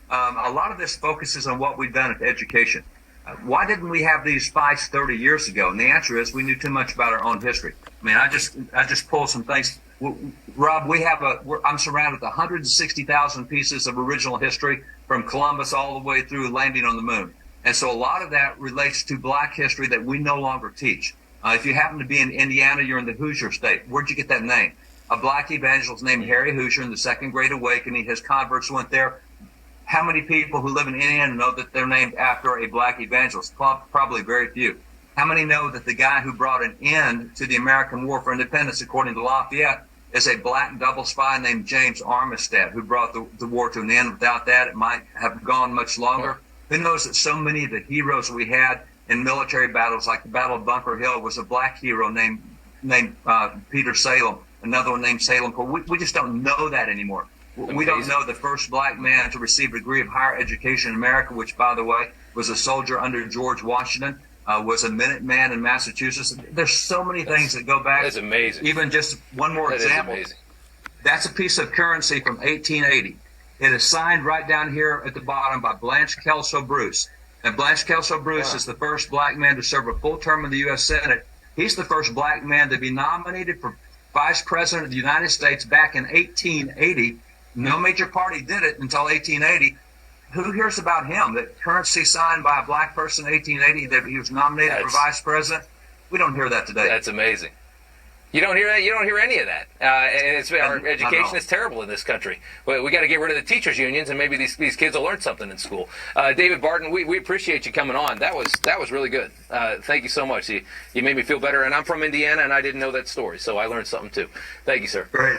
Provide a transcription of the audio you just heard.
A lot of this focuses on what we've done with education. Why didn't we have these fights 30 years ago? And the answer is we knew too much about our own history. I mean, I just pulled some things. Rob, I'm surrounded with 160,000 pieces of original history from Columbus all the way through landing on the moon. And so a lot of that relates to black history that we no longer teach. If you happen to be in Indiana, you're in the Hoosier state. Where'd you get that name? A black evangelist named Harry Hoosier in the Second Great Awakening. His converts went there. How many people who live in Indiana know that they're named after a black evangelist? Probably very few. How many know that the guy who brought an end to the American War for Independence, according to Lafayette, is a black double spy named James Armistead, who brought the war to an end? Without that, it might have gone much longer. Who knows that so many of the heroes we had in military battles, like the Battle of Bunker Hill, was a black hero named Peter Salem, another one named Salem. We just don't know that anymore. Amazing. We don't know the first black man to receive a degree of higher education in America, which, by the way, was a soldier under George Washington, was a Minuteman in Massachusetts. There's so many things that go back. That's amazing. Even just one more example. That's a piece of currency from 1880. It is signed right down here at the bottom by Blanche Kelso Bruce. And Blanche Kelso Bruce is the first black man to serve a full term in the U.S. Senate. He's the first black man to be nominated for Vice President of the United States back in 1880. No major party did it until 1880. Who hears about him? That currency signed by a black person in 1880, that he was nominated for vice president? We don't hear that today. That's amazing. You don't hear that. You don't hear any of that. And our education is terrible in this country. We got to get rid of the teachers' unions, and maybe these kids will learn something in school. David Barton, we appreciate you coming on. That was really good. Thank you so much. You made me feel better. And I'm from Indiana, and I didn't know that story, so I learned something too. Thank you, sir. Great.